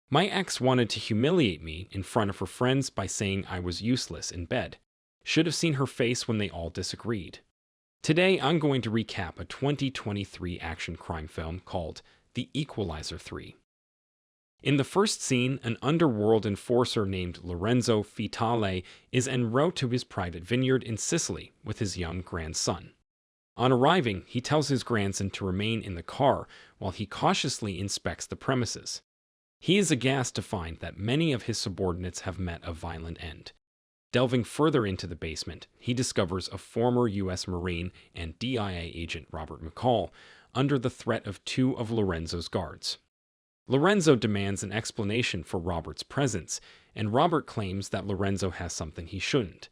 My ex wanted to humiliate me in front of her friends by saying I was useless in bed. Should have seen her face when they all disagreed. Today, I'm going to recap a 2023 action crime film called The Equalizer 3. In the first scene, an underworld enforcer named Lorenzo Fitale is en route to his private vineyard in Sicily with his young grandson. On arriving, he tells his grandson to remain in the car while he cautiously inspects the premises. He is aghast to find that many of his subordinates have met a violent end. Delving further into the basement, he discovers a former U.S. Marine and DIA agent Robert McCall under the threat of two of Lorenzo's guards. Lorenzo demands an explanation for Robert's presence, and Robert claims that Lorenzo has something he shouldn't.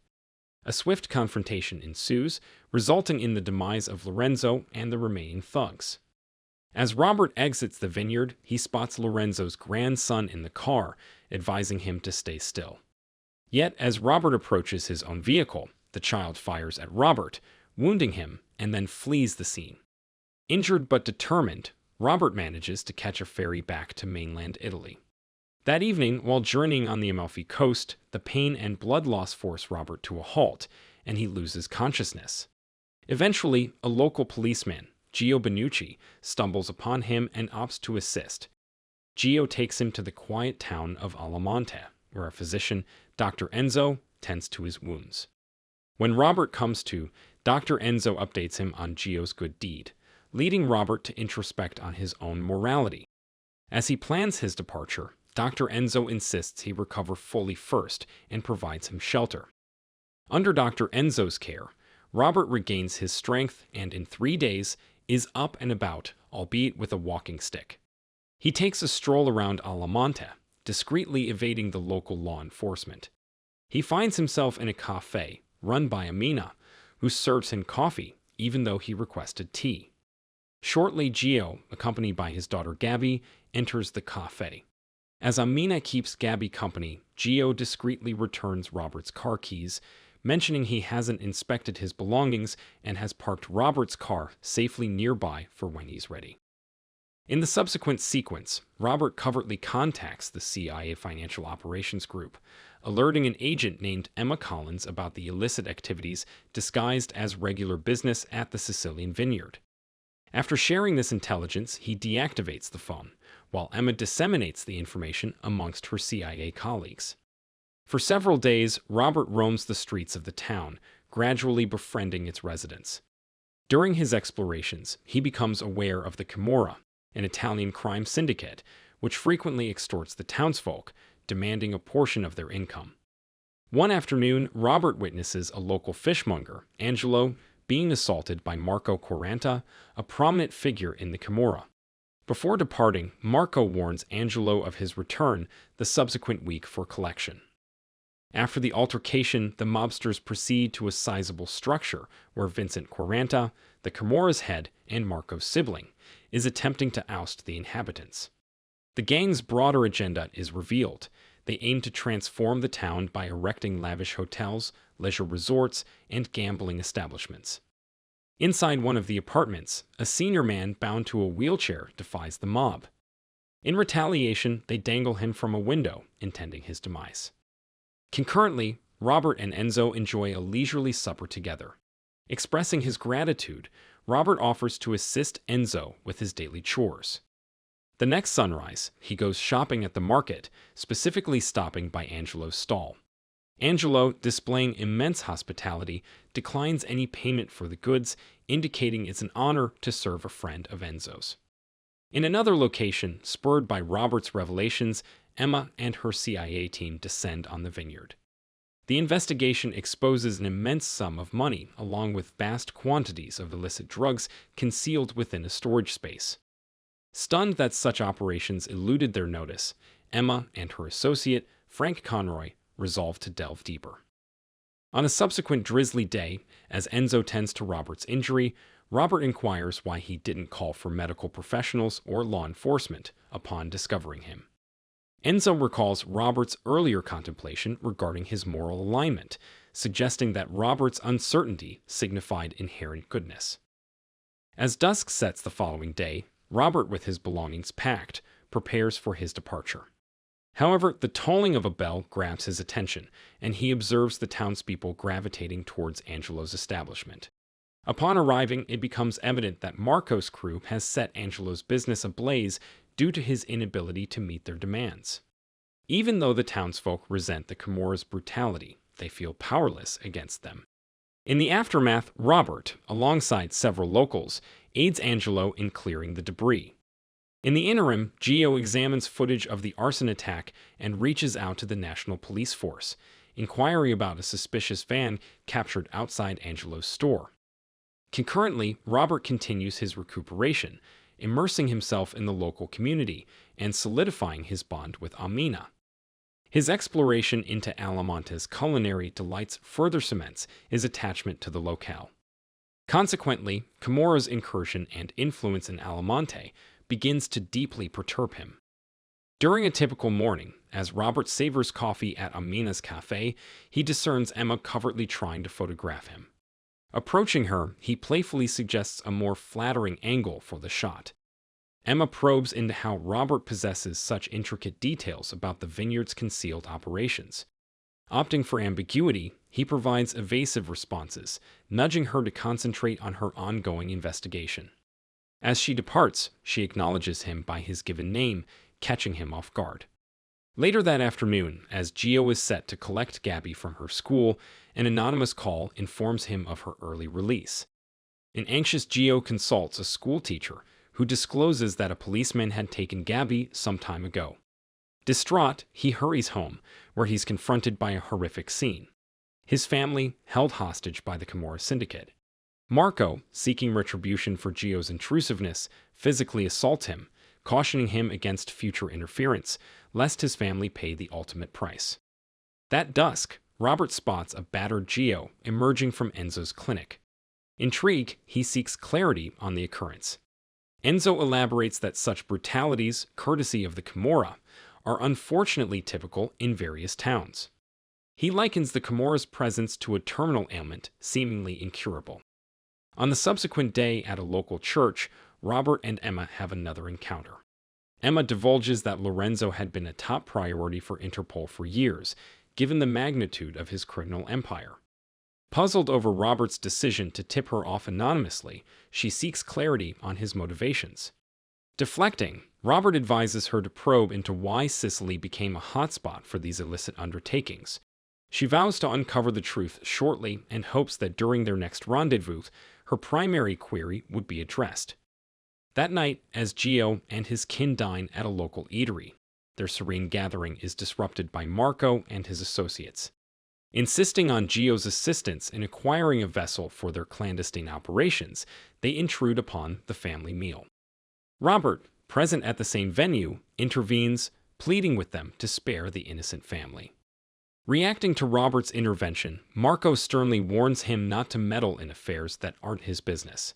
A swift confrontation ensues, resulting in the demise of Lorenzo and the remaining thugs. As Robert exits the vineyard, he spots Lorenzo's grandson in the car, advising him to stay still. Yet, as Robert approaches his own vehicle, the child fires at Robert, wounding him, and then flees the scene. Injured but determined, Robert manages to catch a ferry back to mainland Italy. That evening, while journeying on the Amalfi Coast, the pain and blood loss force Robert to a halt, and he loses consciousness. Eventually, a local policeman, Gio Bonucci, stumbles upon him and opts to assist. Gio takes him to the quiet town of Alamonte, where a physician, Dr. Enzo, tends to his wounds. When Robert comes to, Dr. Enzo updates him on Gio's good deed, leading Robert to introspect on his own morality. As he plans his departure, Dr. Enzo insists he recover fully first and provides him shelter. Under Dr. Enzo's care, Robert regains his strength and in 3 days is up and about, albeit with a walking stick. He takes a stroll around Alamonte, discreetly evading the local law enforcement. He finds himself in a cafe run by Aminah, who serves him coffee even though he requested tea. Shortly, Gio, accompanied by his daughter Gabby, enters the cafe. As Aminah keeps Gabby company, Gio discreetly returns Robert's car keys, mentioning he hasn't inspected his belongings and has parked Robert's car safely nearby for when he's ready. In the subsequent sequence, Robert covertly contacts the CIA Financial Operations Group, alerting an agent named Emma Collins about the illicit activities disguised as regular business at the Sicilian vineyard. After sharing this intelligence, he deactivates the phone, while Emma disseminates the information amongst her CIA colleagues. For several days, Robert roams the streets of the town, gradually befriending its residents. During his explorations, he becomes aware of the Camorra, an Italian crime syndicate, which frequently extorts the townsfolk, demanding a portion of their income. One afternoon, Robert witnesses a local fishmonger, Angelo, being assaulted by Marco Quaranta, a prominent figure in the Camorra. Before departing, Marco warns Angelo of his return the subsequent week for collection. After the altercation, the mobsters proceed to a sizable structure where Vincent Quaranta, the Camorra's head and Marco's sibling, is attempting to oust the inhabitants. The gang's broader agenda is revealed. They aim to transform the town by erecting lavish hotels, leisure resorts, and gambling establishments. Inside one of the apartments, a senior man bound to a wheelchair defies the mob. In retaliation, they dangle him from a window, intending his demise. Concurrently, Robert and Enzo enjoy a leisurely supper together. Expressing his gratitude, Robert offers to assist Enzo with his daily chores. The next sunrise, he goes shopping at the market, specifically stopping by Angelo's stall. Angelo, displaying immense hospitality, declines any payment for the goods, indicating it's an honor to serve a friend of Enzo's. In another location, spurred by Robert's revelations, Emma and her CIA team descend on the vineyard. The investigation exposes an immense sum of money along with vast quantities of illicit drugs concealed within a storage space. Stunned that such operations eluded their notice, Emma and her associate, Frank Conroy, resolve to delve deeper. On a subsequent drizzly day, as Enzo tends to Robert's injury, Robert inquires why he didn't call for medical professionals or law enforcement upon discovering him. Enzo recalls Robert's earlier contemplation regarding his moral alignment, suggesting that Robert's uncertainty signified inherent goodness. As dusk sets the following day, Robert, with his belongings packed, prepares for his departure. However, the tolling of a bell grabs his attention, and he observes the townspeople gravitating towards Angelo's establishment. Upon arriving, it becomes evident that Marco's crew has set Angelo's business ablaze due to his inability to meet their demands. Even though the townsfolk resent the Camorra's brutality, they feel powerless against them. In the aftermath, Robert, alongside several locals, aids Angelo in clearing the debris. In the interim, Gio examines footage of the arson attack and reaches out to the National Police Force, inquiring about a suspicious van captured outside Angelo's store. Concurrently, Robert continues his recuperation, immersing himself in the local community and solidifying his bond with Aminah. His exploration into Alamonte's culinary delights further cements his attachment to the locale. Consequently, Camorra's incursion and influence in Alamonte begins to deeply perturb him. During a typical morning, as Robert savors coffee at Aminah's cafe, he discerns Emma covertly trying to photograph him. Approaching her, he playfully suggests a more flattering angle for the shot. Emma probes into how Robert possesses such intricate details about the vineyard's concealed operations. Opting for ambiguity, he provides evasive responses, nudging her to concentrate on her ongoing investigation. As she departs, she acknowledges him by his given name, catching him off guard. Later that afternoon, as Gio is set to collect Gabby from her school, an anonymous call informs him of her early release. An anxious Gio consults a schoolteacher, who discloses that a policeman had taken Gabby some time ago. Distraught, he hurries home, where he's confronted by a horrific scene. His family, held hostage by the Camorra Syndicate. Marco, seeking retribution for Gio's intrusiveness, physically assaults him, cautioning him against future interference, lest his family pay the ultimate price. That dusk, Robert spots a battered Gio emerging from Enzo's clinic. Intrigued, he seeks clarity on the occurrence. Enzo elaborates that such brutalities, courtesy of the Camorra, are unfortunately typical in various towns. He likens the Camorra's presence to a terminal ailment seemingly incurable. On the subsequent day at a local church, Robert and Emma have another encounter. Emma divulges that Lorenzo had been a top priority for Interpol for years, given the magnitude of his criminal empire. Puzzled over Robert's decision to tip her off anonymously, she seeks clarity on his motivations. Deflecting, Robert advises her to probe into why Sicily became a hotspot for these illicit undertakings. She vows to uncover the truth shortly and hopes that during their next rendezvous, her primary query would be addressed. That night, as Gio and his kin dine at a local eatery, their serene gathering is disrupted by Marco and his associates. Insisting on Gio's assistance in acquiring a vessel for their clandestine operations, they intrude upon the family meal. Robert, present at the same venue, intervenes, pleading with them to spare the innocent family. Reacting to Robert's intervention, Marco sternly warns him not to meddle in affairs that aren't his business.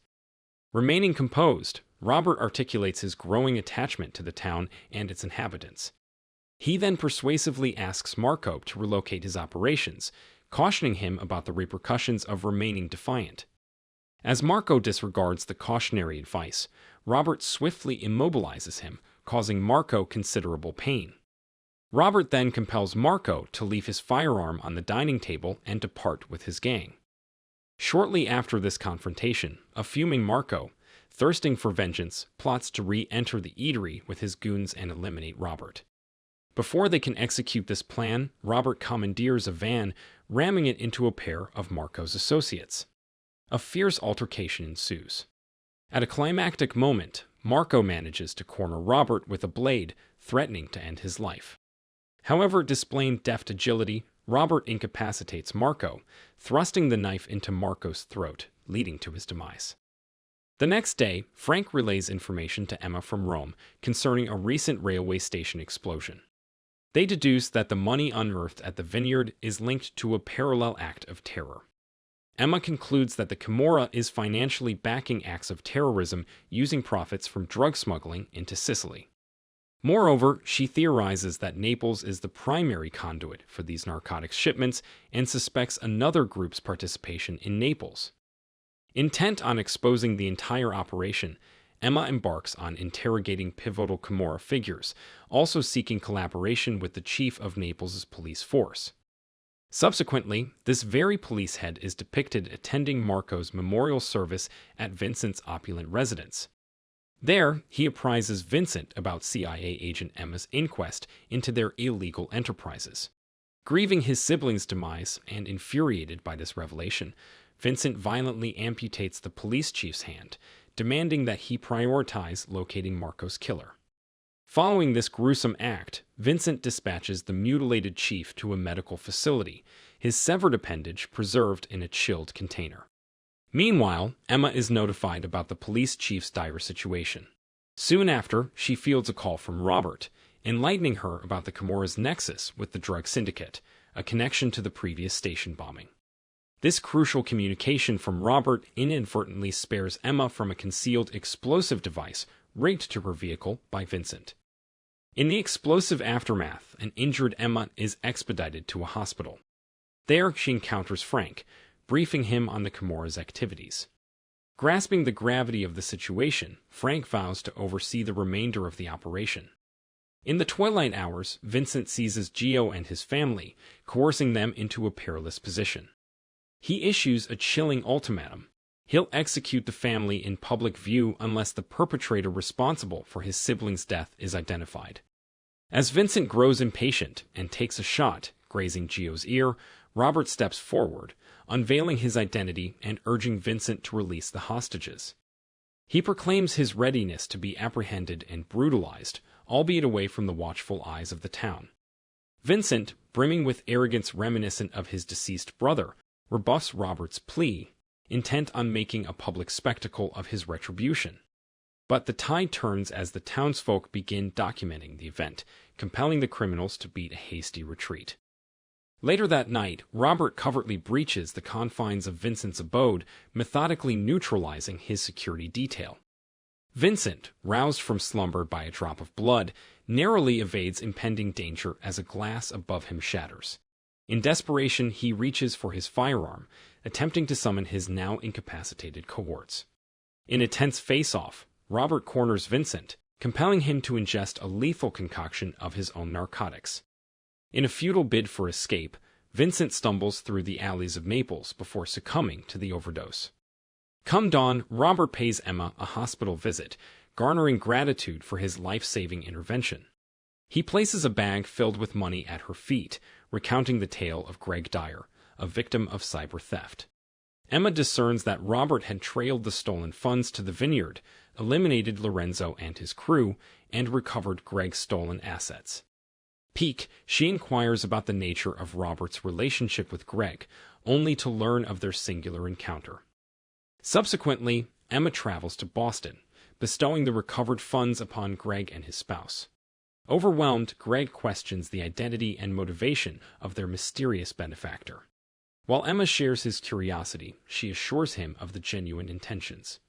Remaining composed, Robert articulates his growing attachment to the town and its inhabitants. He then persuasively asks Marco to relocate his operations, cautioning him about the repercussions of remaining defiant. As Marco disregards the cautionary advice, Robert swiftly immobilizes him, causing Marco considerable pain. Robert then compels Marco to leave his firearm on the dining table and depart with his gang. Shortly after this confrontation, a fuming Marco, thirsting for vengeance, plots to re-enter the eatery with his goons and eliminate Robert. Before they can execute this plan, Robert commandeers a van, ramming it into a pair of Marco's associates. A fierce altercation ensues. At a climactic moment, Marco manages to corner Robert with a blade, threatening to end his life. However, displaying deft agility, Robert incapacitates Marco, thrusting the knife into Marco's throat, leading to his demise. The next day, Frank relays information to Emma from Rome concerning a recent railway station explosion. They deduce that the money unearthed at the vineyard is linked to a parallel act of terror. Emma concludes that the Camorra is financially backing acts of terrorism using profits from drug smuggling into Sicily. Moreover, she theorizes that Naples is the primary conduit for these narcotics shipments and suspects another group's participation in Naples. Intent on exposing the entire operation, Emma embarks on interrogating pivotal Camorra figures, also seeking collaboration with the chief of Naples' police force. Subsequently, this very police head is depicted attending Marco's memorial service at Vincent's opulent residence. There, he apprises Vincent about CIA agent Emma's inquest into their illegal enterprises. Grieving his siblings' demise and infuriated by this revelation, Vincent violently amputates the police chief's hand, demanding that he prioritize locating Marco's killer. Following this gruesome act, Vincent dispatches the mutilated chief to a medical facility, his severed appendage preserved in a chilled container. Meanwhile, Emma is notified about the police chief's dire situation. Soon after, she fields a call from Robert, enlightening her about the Camorra's nexus with the drug syndicate, a connection to the previous station bombing. This crucial communication from Robert inadvertently spares Emma from a concealed explosive device rigged to her vehicle by Vincent. In the explosive aftermath, an injured Emma is expedited to a hospital. There, she encounters Frank, briefing him on the Camorra's activities. Grasping the gravity of the situation, Frank vows to oversee the remainder of the operation. In the twilight hours, Vincent seizes Gio and his family, coercing them into a perilous position. He issues a chilling ultimatum. He'll execute the family in public view unless the perpetrator responsible for his siblings' death is identified. As Vincent grows impatient and takes a shot, grazing Gio's ear, Robert steps forward, unveiling his identity and urging Vincent to release the hostages. He proclaims his readiness to be apprehended and brutalized, albeit away from the watchful eyes of the town. Vincent, brimming with arrogance reminiscent of his deceased brother, rebuffs Robert's plea, intent on making a public spectacle of his retribution. But the tide turns as the townsfolk begin documenting the event, compelling the criminals to beat a hasty retreat. Later that night, Robert covertly breaches the confines of Vincent's abode, methodically neutralizing his security detail. Vincent, roused from slumber by a drop of blood, narrowly evades impending danger as a glass above him shatters. In desperation, he reaches for his firearm, attempting to summon his now incapacitated cohorts. In a tense face-off, Robert corners Vincent, compelling him to ingest a lethal concoction of his own narcotics. In a futile bid for escape, Vincent stumbles through the alleys of Naples before succumbing to the overdose. Come dawn, Robert pays Emma a hospital visit, garnering gratitude for his life-saving intervention. He places a bag filled with money at her feet, recounting the tale of Greg Dyer, a victim of cyber theft. Emma discerns that Robert had trailed the stolen funds to the vineyard, eliminated Lorenzo and his crew, and recovered Greg's stolen assets. Piqued, she inquires about the nature of Robert's relationship with Greg, only to learn of their singular encounter. Subsequently, Emma travels to Boston, bestowing the recovered funds upon Greg and his spouse. Overwhelmed, Greg questions the identity and motivation of their mysterious benefactor. While Emma shares his curiosity, she assures him of the genuine intentions.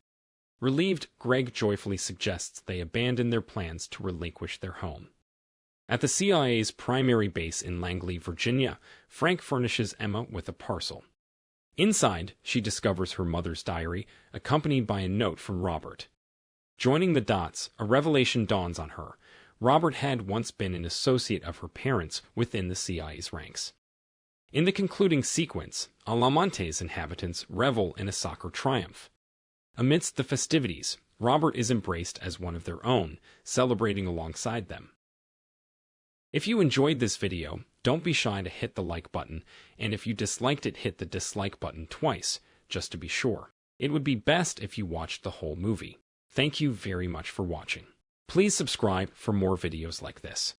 Relieved, Greg joyfully suggests they abandon their plans to relinquish their home. At the CIA's primary base in Langley, Virginia, Frank furnishes Emma with a parcel. Inside, she discovers her mother's diary, accompanied by a note from Robert. Joining the dots, a revelation dawns on her. Robert had once been an associate of her parents within the CIA's ranks. In the concluding sequence, Alamonte's inhabitants revel in a soccer triumph. Amidst the festivities, Robert is embraced as one of their own, celebrating alongside them. If you enjoyed this video, don't be shy to hit the like button, and if you disliked it, hit the dislike button twice, just to be sure. It would be best if you watched the whole movie. Thank you very much for watching. Please subscribe for more videos like this.